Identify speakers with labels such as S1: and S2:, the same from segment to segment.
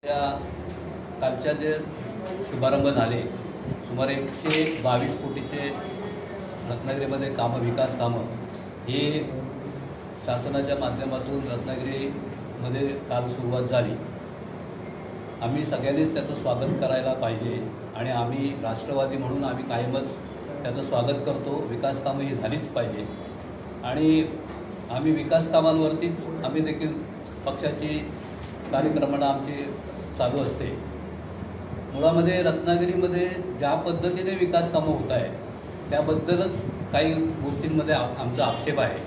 S1: या कालच्या जे शुभारंभ झाले सुमारे 122 कोटीचे रत्नागिरीमध्ये विकास कामं ही शासनाच्या माध्यमातून रत्नागिरीमध्ये काल सुरुवात झाली। आम्ही सगळ्यांनीच त्याचं स्वागत करायला पाहिजे आणि आम्ही राष्ट्रवादी म्हणून आम्ही कायमच त्याचं स्वागत करतो। विकास कामं ही झालीच पाहिजे आणि आम्ही विकास कामांवरतीच आम्ही देखील पक्षाची कार्यक्रमणं आमची चालू असते। मुळामध्ये रत्नागिरीमध्ये ज्या पद्धतीने विकास कामं होत आहे त्याबद्दलच काही गोष्टींमध्ये आमचा आक्षेप आहे।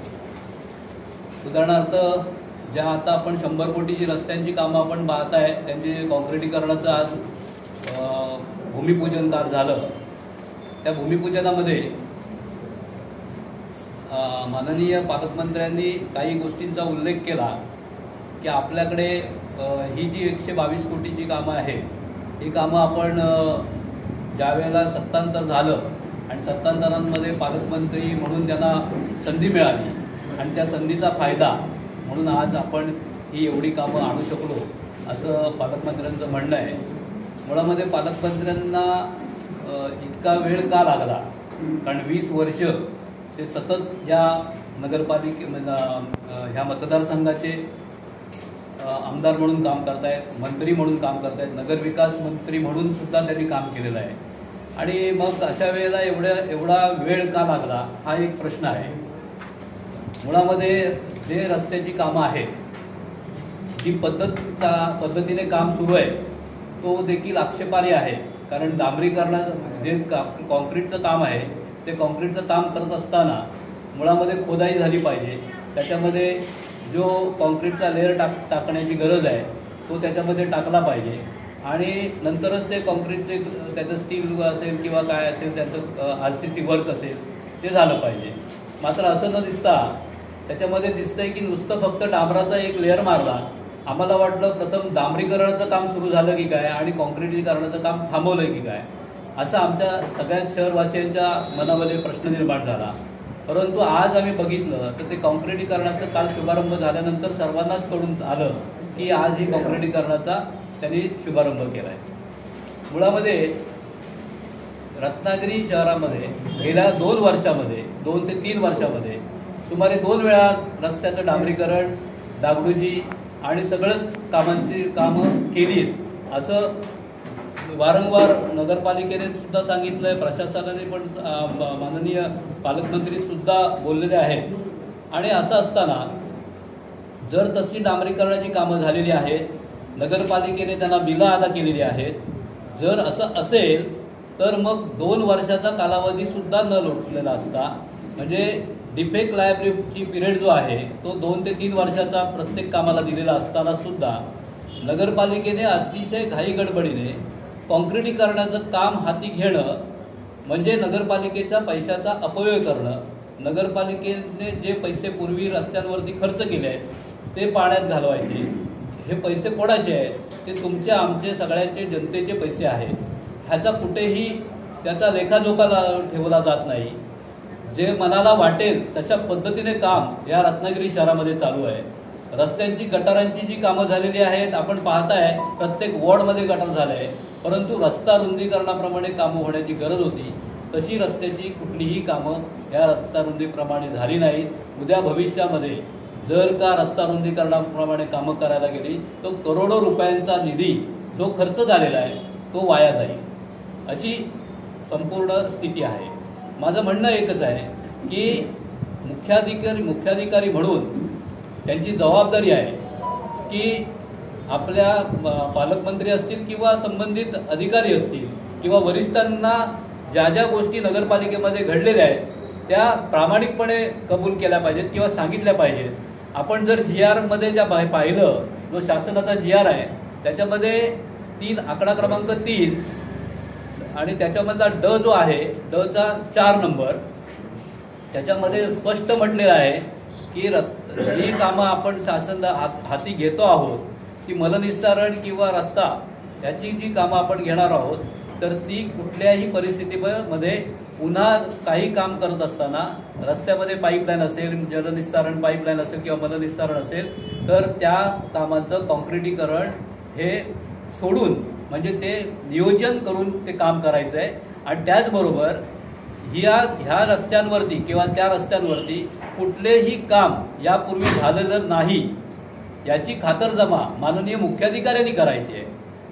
S1: उदाहरणार्थ ज्या आता आपण 100 कोटीची रस्त्यांची कामं आपण पाहत आहे त्यांचे काँक्रिटीकरणाचं आज भूमिपूजन काल झालं। त्या भूमिपूजनामध्ये माननीय पालकमंत्र्यांनी काही गोष्टींचा उल्लेख केला की आपल्याकडे ही जी 122 कोटीची कामं आहेत ही कामं आपण ज्यावेळेला सत्तांतर झालं आणि सत्तांतरांमध्ये पालकमंत्री म्हणून त्यांना संधी मिळाली आणि त्या संधीचा फायदा म्हणून आज आपण ही एवढी कामं आणू शकलो असं पालकमंत्र्यांचं म्हणणं आहे। मुळामध्ये पालकमंत्र्यांना इतका वेळ का लागला कारण 20 वर्ष ते सतत या ह्या मतदारसंघाचे आमदार म्हणून काम करतायत, मंत्री म्हणून काम करतायत, नगरविकास मंत्री म्हणून सुद्धा त्यांनी काम केलेलं आहे आणि मग अशा वेळेला एवढा वेळ का लागला हा एक प्रश्न आहे। मुळामध्ये जे रस्त्याची कामं आहेत जी पद्धतीने काम सुरू आहे तो देखील आक्षेपार्ह आहे कारण डांबरीकरणाचं जे कॉन्क्रीटचं काम आहे ते कॉन्क्रीटचं काम करत असताना मुळामध्ये खोदाई झाली पाहिजे। त्याच्यामध्ये जो कॉन्क्रीटचा लेअर टाकण्याची गरज आहे तो त्याच्यामध्ये टाकला पाहिजे आणि नंतरच ते कॉन्क्रीटचे त्याचं स्टील असेल किंवा काय असेल त्याचं RCC वर्क असेल ते झालं पाहिजे। मात्र असं न दिसता त्याच्यामध्ये दिसतंय की नुसतं फक्त डांबराचा एक लेअर मारला। आम्हाला वाटलं प्रथम डांबरीकरणाचं काम सुरू झालं की काय आणि कॉन्क्रिटीकरणाचं काम थांबवलं की काय असं आमच्या सगळ्या शहरवासियांच्या मनामध्ये प्रश्न निर्माण झाला। परंतु आज आम्ही बघितलं तर ते कॉन्क्रिटीकरणाचं काल शुभारंभ झाल्यानंतर सर्वांनाच कळून आलं की आज ही कॉन्क्रिटीकरणाचा त्यांनी शुभारंभ केला आहे। मुळामध्ये रत्नागिरी शहरामध्ये गेल्या 2 वर्षामध्ये 2 ते 3 वर्षामध्ये सुमारे 2 वेळा रस्त्याचं डांबरीकरण, डागडुजी आणि सगळंच कामं केली आहेत असं वारंवार नगरपालिकेने सुद्धा सांगितलंय, प्रशासनाने पण माननीय पालकमंत्री सुद्धा बोललेले आहेत। आणि असं असताना जर तशी डांबरीकरणाची कामं झालेली आहेत, नगरपालिकेने त्यांना बिलं अदा केलेली आहेत, जर असं असेल तर मग 2 वर्षाचा कालावधी सुद्धा न लोटलेला असता म्हणजे डिफेक्ट लायबिलिटी पिरियड जो आहे तो 2 ते 3 वर्षाचा प्रत्येक कामाला दिलेला असताना सुद्धा नगरपालिकेने अतिशय घाई गडबडीने कॉन्क्रिटीकरणाचं काम हाती घेणं म्हणजे नगरपालिकेच्या पैशाचा अपव्यय करणं। नगरपालिकेने जे पैसे पूर्वी रस्त्यांवरती खर्च केले आहेत ते पाण्यात घालवायचे। हे पैसे कोणाचे आहेत? ते तुमचे, आमचे, सगळ्यांचे, जनतेचे पैसे आहेत। ह्याचा कुठेही त्याचा लेखाजोखा ठेवला जात नाही। जे मनाला वाटेल तशा पद्धतीने काम या रत्नागिरी शहरामध्ये चालू आहे। रस्त्यांची गटारांची जी कामं झालेली आहेत आपण पाहताय प्रत्येक वॉर्डमध्ये गटार झाले आहे, परंतु रस्ता रुंदीकरणाप्रमाणे कामं होण्याची गरज होती तशी रस्त्याची कुठलीही कामं या रस्ता रुंदीप्रमाणे झाली नाहीत। उद्या भविष्यामध्ये जर का रस्ता रुंदीकरणाप्रमाणे कामं करायला गेली तो करोडो रुपयांचा निधी जो खर्च झालेला आहे तो वाया जाईल अशी संपूर्ण स्थिती आहे। माझं म्हणणं एकच आहे की मुख्याधिकारी म्हणून त्यांची जबाबदारी आहे की आपल्या पालकमंत्री असतील किंवा संबंधित अधिकारी असतील किंवा वरिष्ठांना ज्या ज्या गोष्टी नगरपालिकेमध्ये घडलेल्या आहेत त्या प्रामाणिकपणे कबूल केल्या पाहिजेत किंवा सांगितल्या पाहिजेत। आपण जर GR मध्ये ज्या पाहिलं जो शासनाचा GR आहे त्याच्यामध्ये आकडा क्रमांक 3 आणि त्याच्यामधला ड जो आहे चा 4 नंबर त्याच्यामध्ये स्पष्ट म्हटलेलं आहे की ही कामं आपण शासन हाती घेतो आहोत ती मलनिस्सारण किंवा रस्ता याची जी कामं आपण घेणार आहोत तर ती कुठल्याही परिस्थितीमध्ये पुन्हा काही काम करत असताना रस्त्यामध्ये पाईपलाईन असेल, जलनिस्सारण पाईपलाईन असेल किंवा मलनिस्सारण असेल तर त्या कामाचं कॉन्क्रिटीकरण हे सोडून म्हणजे ते नियोजन करून ते काम करायचं आहे। आणि त्याचबरोबर ह्या रस्त्यांवरती किंवा त्या रस्त्यांवरती कुठलेही काम यापूर्वी झालेलं नाही याची खातरजमा माननीय मुख्याधिकाऱ्यांनी करायची आहे।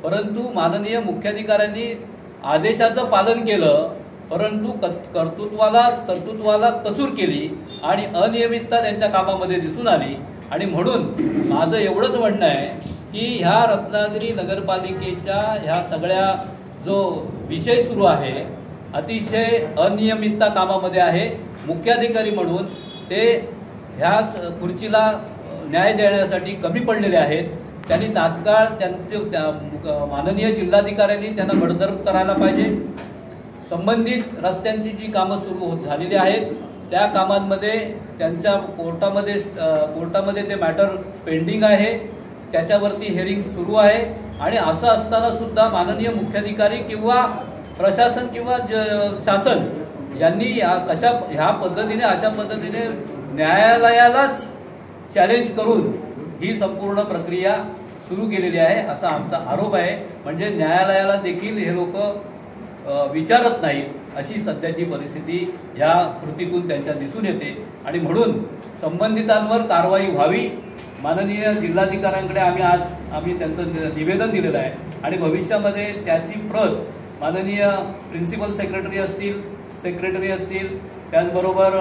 S1: परंतु माननीय मुख्याधिकाऱ्यांनी आदेशाचं पालन केलं, परंतु कर्तृत्वाला कसूर केली आणि अनियमितता त्यांच्या कामामध्ये दिसून आली। आणि म्हणून माझं एवढंच म्हणणं आहे की ह्या रत्नागिरी नगरपालिकेच्या ह्या सगळ्या जो विषय सुरू आहे अतिशय अनियमितता कामामध्ये आहे। मुख्याधिकारी म्हणून ते ह्या खुर्चीला न्याय देण्यासाठी कमी पडलेले आहेत। त्यांनी तात्काळ त्यांचे माननीय जिल्हाधिकाऱ्यांनी त्यांना बडतर्फ करायला पाहिजे। संबंधित रस्त्यांची जी कामं सुरू झालेली आहेत त्या कामांमध्ये त्यांच्या कोर्टामध्ये ते मॅटर पेंडिंग आहे, त्याच्यावरती हिअरिंग सुरू आहे। आणि असं असताना सुद्धा माननीय मुख्याधिकारी किंवा प्रशासन किंवा शासन यांनी ह्या पद्धतीने अशा पद्धतीने न्यायालयालाच चॅलेंज करून ही संपूर्ण प्रक्रिया सुरू केलेली आहे असा आमचा आरोप आहे। म्हणजे न्यायालयाला देखील हे लोक विचारत नाहीत अशी सध्याची परिस्थिती या कृतीतून त्यांच्या दिसून येते। आणि म्हणून संबंधितांवर कारवाई व्हावी। माननीय जिल्हाधिकाऱ्यांकडे आम्ही त्यांचं निवेदन दिलेलं आहे आणि भविष्यामध्ये त्याची प्रत माननीय प्रिन्सिपल सेक्रेटरी असतील त्याचबरोबर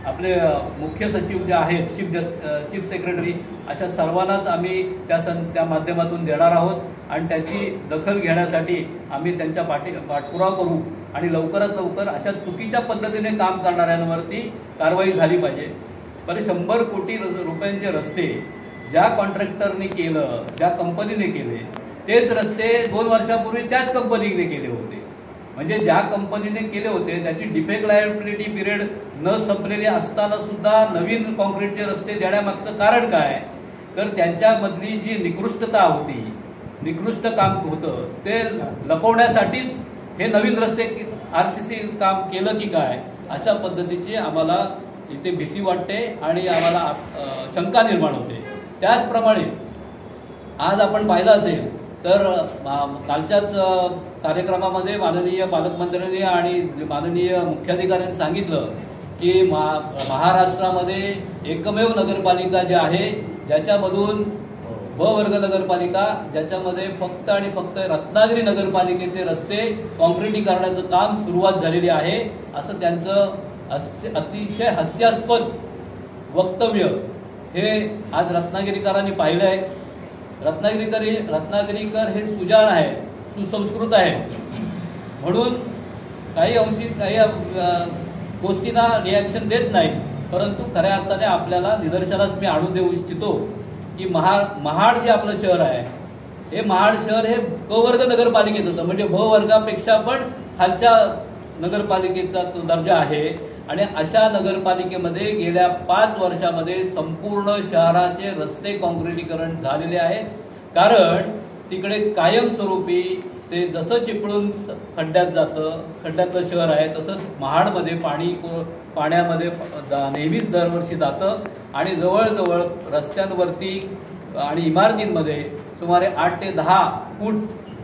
S1: आपले मुख्य सचिव जे आहेत चीफ सेक्रेटरी अशा सर्वांनाच आम्ही त्या माध्यमातून देणार आहोत आणि त्याची दखल घेण्यासाठी आम्ही त्यांच्या पाठपुरावा करू आणि लवकरात लवकर अशा चुकीच्या पद्धतीने काम करणाऱ्यांवरती कारवाई झाली पाहिजे। पण 100 कोटी रुपयांचे रस्ते ज्या कॉन्ट्रॅक्टरने केलं, ज्या कंपनीने केले, तेच रस्ते 2 वर्षापूर्वी त्याच कंपनीने केले होते। म्हणजे ज्या कंपनीने केले होते त्याची डिफेक्ट लायबिलिटी पिरियड न संपलेली असताना सुद्धा नवीन कॉन्क्रीटचे रस्ते देण्यामागचं कारण काय? तर त्यांच्यामधली जी निकृष्टता होती, निकृष्ट काम होतं ते लपवण्यासाठीच हे नवीन रस्ते RCC काम केलं की काय अशा पद्धतीची आम्हाला इथे भीती वाटते आणि आम्हाला शंका निर्माण होते। त्याचप्रमाणे आज आपण पाहिलं असेल तर कालच्याच कार्यक्रमामध्ये माननीय पालकमंत्र्यांनी आणि माननीय मुख्याधिकाऱ्यांनी सांगितलं की महाराष्ट्रामध्ये एकमेव नगरपालिका जी आहे ज्याच्यामधून ब वर्ग नगरपालिका ज्याच्यामध्ये फक्त आणि फक्त रत्नागिरी नगरपालिकेचे रस्ते कॉन्क्रिटीकरणाचं काम सुरुवात झालेली आहे असं त्यांचं अतिशय हास्यास्पद वक्तव्य हे आज रत्नागिरीकरांनी पाहिलं आहे। रत्नागिरीकर हे सुजाण आहे, सुसंस्कृत आहे, म्हणून काही गोष्टींना रिॲक्शन देत नाहीत। परंतु खऱ्या अर्थाने आपल्याला निदर्शनास मी आणून देऊ इच्छितो की महाड जे आपलं शहर आहे हे महाड शहर हे क वर्ग नगरपालिकेत होतं, म्हणजे भ वर्गापेक्षा पण खालच्या नगरपालिकेचा तो दर्जा आहे। आणि अशा नगरपालिकेमध्ये गेल्या 5 वर्षामध्ये संपूर्ण शहराचे रस्ते कॉन्क्रिटीकरण झालेले आहेत। कारण तिकडे कायमस्वरूपी ते जसं चिपळून खड्ड्यात जातं, खड्ड्यातलं शहर आहे, तसंच महाडमध्ये पाण्यामध्ये नेहमीच दरवर्षी जातं आणि जवळजवळ रस्त्यांवरती आणि इमारतींमध्ये सुमारे 8 ते 10 फूट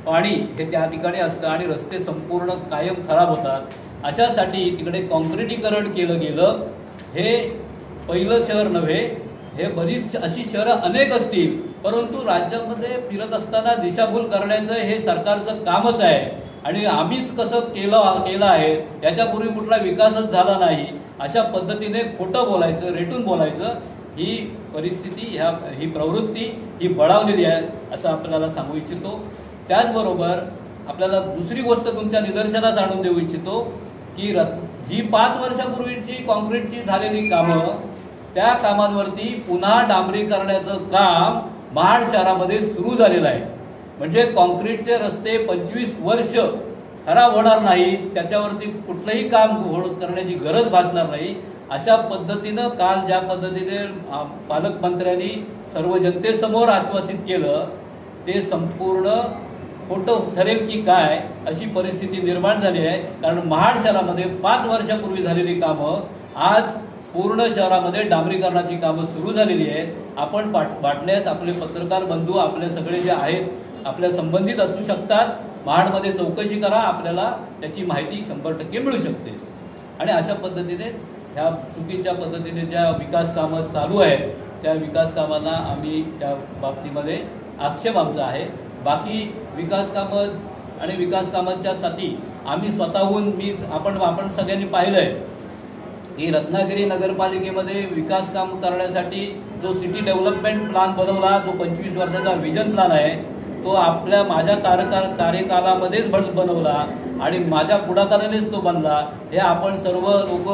S1: पाणी हे त्या ठिकाणी असतं आणि रस्ते संपूर्ण कायम खराब होतात। अशासाठी तिकडे कॉन्क्रिटीकरण केलं गेलं। हे पहिलं शहर नव्हे, हे बरीच अशी शहरं अनेक असतील, परंतु राज्यामध्ये फिरत असताना दिशाभूल करण्याचं हे सरकारचं कामच आहे। आणि आम्हीच कसं केलं आहे, याच्यापूर्वी कुठला विकासच झाला नाही अशा पद्धतीने खोटं बोलायचं, रेटून बोलायचं, ही परिस्थिती ही प्रवृत्ती ही बळावलेली आहे असं आपल्याला सांगू इच्छितो। त्याचबरोबर आपल्याला दुसरी गोष्ट तुमच्या निदर्शनास आणून देऊ इच्छितो की जी 5 वर्षापूर्वीची कॉन्क्रीटची झालेली कामं त्या कामांवरती पुन्हा डांबरीकरणाचं काम महाड शहरामध्ये सुरू झालेलं आहे। म्हणजे कॉन्क्रीटचे रस्ते 25 वर्ष खराब होणार नाही, त्याच्यावरती कुठलंही काम करण्याची गरज भासणार नाही अशा पद्धतीनं काल ज्या पद्धतीने पालकमंत्र्यांनी सर्व जनतेसमोर आश्वासित केलं ते संपूर्ण खोटं ठरेल की काय अशी परिस्थिती निर्माण झाली आहे। कारण महाड शहरामध्ये 5 वर्षापूर्वी झालेली कामं आज पूर्ण शहरामध्ये डांबरीकरणाची कामं सुरू झालेली आहेत। आपण वाटल्यास आपले पत्रकार बंधू आपले सगळे जे आहेत आपल्या संबंधित असू शकतात. महाडमध्ये चौकशी करा, आपल्याला त्याची माहिती 100% मिळू शकते. आणि अशा पद्धतीने ह्या चुकीच्या पद्धतीने ज्या विकास कामं चालू आहेत त्या विकास कामांना आम्ही त्या बाबतीमध्ये आक्षेप आमचा आहे. बाकी विकास कामं आणि विकास कामांच्या साठी आम्ही स्वतःहून आपण सगळ्यांनी पाहिलंय की रत्नागिरी नगरपालिकेमध्ये विकास काम करण्यासाठी जो सिटी डेव्हलपमेंट प्लॅन बनवला, जो 25 वर्षाचा विजन प्लॅन आहे, तो माझ्या कार्यकालामध्येच बनवला आणि माझ्या पुढाकारानेच तो बनला. हे आपण सर्व लोक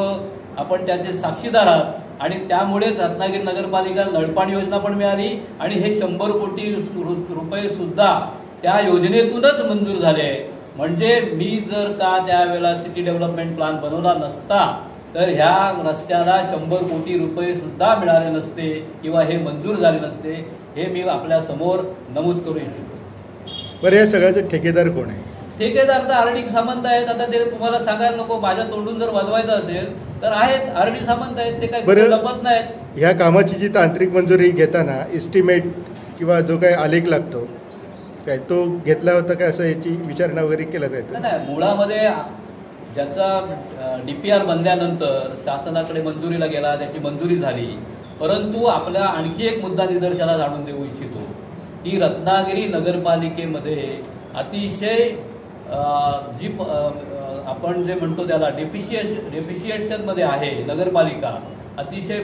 S1: आपण त्याचे साक्षीदार आहात. आणि त्यामुळेच रत्नागिरी नगरपालिका नळपाणी योजना पण मिळाली आणि हे 100 कोटी रुपये सुद्धा त्या योजनेतूनच मंजूर झाले. म्हणजे मी जर का त्यावेळेला सिटी डेव्हलपमेंट प्लॅन बनवला नसता तर ह्या रस्त्याला 100 कोटी रुपये सुद्धा मिळाले नसते किंवा हे मंजूर झाले नसते. हे मी आपल्या समोर नमूद करू इच्छितो.
S2: बरं, या सगळ्याचे ठेकेदार कोण आहे?
S1: ठेकेदार तर आर डी सामंत आहेत. आता ते तुम्हाला सांगायला नको, माझ्या तोंडून जर वाजवायचं असेल तर आहेत, आर डी सामंत आहेत. ते काही लपत नाहीत.
S2: ह्या कामाची जी तांत्रिक मंजुरी घेताना एस्टिमेट किंवा जो काही आलेख लागतो काय तो घेतला होता काय, असं याची विचारणा वगैरे केला जायचं?
S1: नाही, मुळामध्ये ज्याचा DPR बनल्यानंतर शासनाकडे मंजुरीला गेला, त्याची मंजुरी झाली. परंतु आपल्या आणखी एक मुद्दा निदर्शनास आणून देऊ इच्छितो की रत्नागिरी नगरपालिकेमध्ये अतिशय जी आपण जे म्हणतो त्याला डेफिशिएशनमध्ये आहे नगरपालिका, अतिशय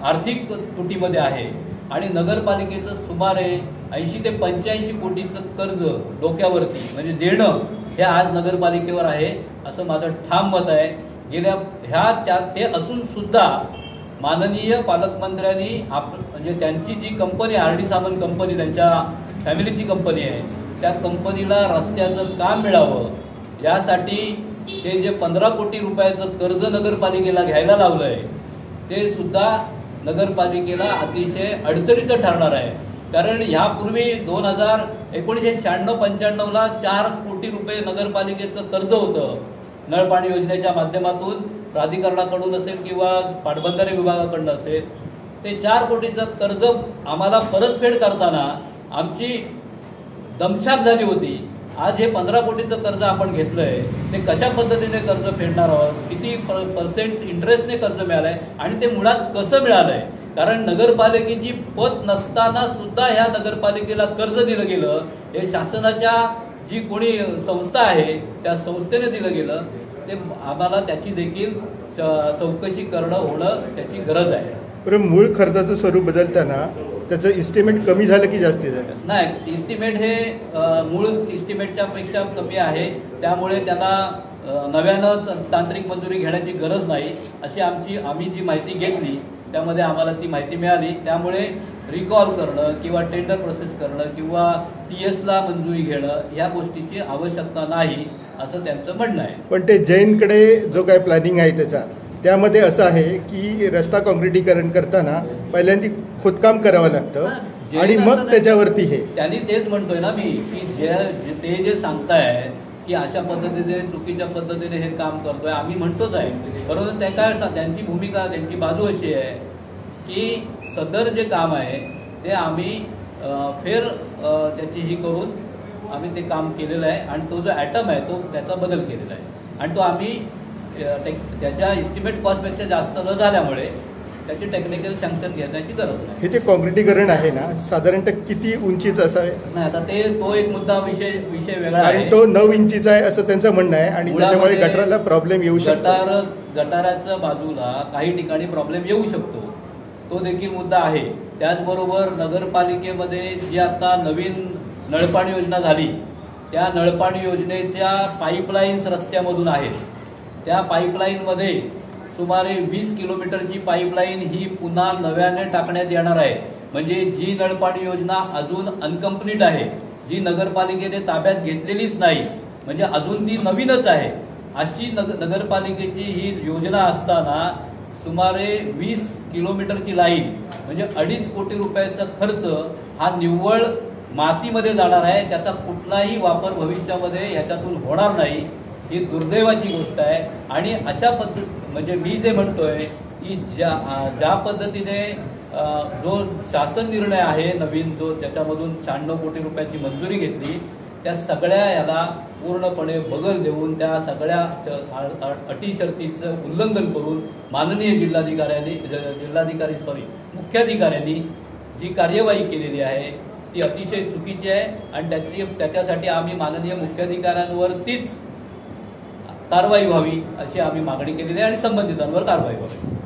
S1: आर्थिक तुटीमध्ये आहे. आणि नगरपालिकेचं सुमारे 80 ते 85 कोटीचं कर्ज डोक्यावरती म्हणजे देणं हे आज नगरपालिकेवर आहे, असं माझं ठाम मत आहे. गेल्या ते असून सुद्धा माननीय पालकमंत्र्यांनी म्हणजे त्यांची जी company R D Samant company, त्यांच्या फॅमिलीची कंपनी आहे, त्या कंपनीला रस्त्याचं काम मिळावं यासाठी ते जे 15 कोटी रुपयाचं कर्ज नगरपालिकेला घ्यायला लावलंय ते सुद्धा नगरपालिकेला अतिशय अडचणीचं ठरणार आहे. कारण यापूर्वी 1996-95ला 4 कोटी रुपये नगरपालिकेचं कर्ज होतं नळपाणी योजनेच्या माध्यमातून, प्राधिकरणाकडून असेल किंवा पाटबंधारे विभागाकडून असेल. ते 4 कोटीचं कर्ज आम्हाला परतफेड करताना आमची दमछाक झाली होती. आज हे 15 कोटीचं कर्ज आपण घेतलंय, ते कशा पद्धतीने कर्ज फेडणार आहोत, किती % इंटरेस्टने कर्ज मिळालंय आणि ते मुळात कसं मिळालंय. कारण नगरपालिकेची पत नसताना सुद्धा ह्या नगरपालिकेला कर्ज दिलं गेलं. हे शासनाच्या जी कोणी संस्था आहे त्या संस्थेने दिलं गेलं. ते आम्हाला त्याची देखील चौकशी करणं होणं त्याची गरज आहे.
S2: बरं, मूळ खर्चाचं स्वरूप बदलताना त्याचं इस्टिमेट कमी झालं की जास्ती झालं?
S1: नाही, इस्टिमेट हे मूळ इस्टिमेटच्या पेक्षा कमी आहे. त्यामुळे त्याला नव्यानं तांत्रिक मंजुरी घेण्याची गरज नाही अशी आम्ही जी माहिती घेतली त्यामध्ये आम्हाला ती माहिती मिळाली. त्यामुळे रिकॉल करणं किंवा टेंडर प्रोसेस करणं किंवा TSला मंजुरी घेणं या गोष्टीची आवश्यकता नाही असं त्यांचं म्हणणं आहे.
S2: पण ते जैनकडे जो काय प्लॅनिंग आहे त्यामध्ये असं आहे की रस्ता काँक्रिटीकरण करताना पहिल्यांदा खोदकाम करावं लागतं आणि मग त्याच्यावरती हे
S1: त्यांनी तेच म्हणतोय ना मी की ते जे सांगताय की अशा पद्धतीने चुकीच्या पद्धतीने हे काम करतोय, आम्ही म्हणतोच आहे. बरोबर, त्या काय त्यांची भूमिका, त्यांची बाजू अशी आहे की सदर जे काम आहे ते आम्ही त्याची ही करून आम्ही ते काम केलेलं आहे आणि तो जो ॲटम आहे तो त्याचा बदल केलेला आहे आणि तो आम्ही त्याच्या इस्टिमेट कॉस्टपेक्षा जास्त न झाल्यामुळे त्याची टेक्निकल सँक्शन घेण्याची गरज नाही.
S2: हे जे काँक्रिटीकरण आहे ना साधारणतः किती उंचीचं असावे?
S1: नाही, आता तो एक मुद्दा विषय वेगळा आहे.
S2: तो 9 इंचीचा आहे असं त्यांचं म्हणणं आहे आणि त्याच्यामुळे गटाराला प्रॉब्लेम येऊ शकतो.
S1: गटाराच्या बाजूला काही ठिकाणी प्रॉब्लेम येऊ शकतो, तो देखील मुद्दा आहे. त्याचबरोबर नगरपालिकेमध्ये जी आता नवीन नळपाणी योजना झाली त्या नळपाणी योजनेच्या पाईपलाईन्स रस्त्यामधून आहेत. त्या पाईपलाईनमध्ये सुमारे 20 किलोमीटरची पाईपलाईन ही पुन्हा नव्याने टाकण्यात येणार आहे. म्हणजे जी नळपाणी योजना अजून अनकम्प्लीट आहे, जी नगरपालिकेने ताब्यात घेतलेलीच नाही, म्हणजे अजून ती नवीनच आहे, अशी नगरपालिकेची ही योजना असताना सुमारे 20 किलोमीटरची लाईन म्हणजे 2.5 कोटी रुपयाचा खर्च हा निव्वळ मातीमध्ये जाणार आहे. त्याचा कुठलाही वापर भविष्यामध्ये याच्यातून होणार नाही. ही दुर्दैवाची गोष्ट आहे. आणि अशा म्हणजे मी जे म्हणतोय की ज्या पद्धतीने जो शासन निर्णय आहे नवीन, जो त्याच्यामधून 96 कोटी रुपयाची मंजुरी घेतली, त्या सगळ्या याला पूर्णपणे बगल देऊन त्या सगळ्या अटी शर्तीचं उल्लंघन करून माननीय मुख्याधिकाऱ्यांनी जी कार्यवाही केलेली आहे ती अतिशय चुकीची आहे आणि त्याच्यासाठी आम्ही माननीय मुख्याधिकाऱ्यांवरतीच कारवाई व्हावी अशी आम्ही मागणी केलेली आहे आणि संबंधितांवर कारवाई व्हावी.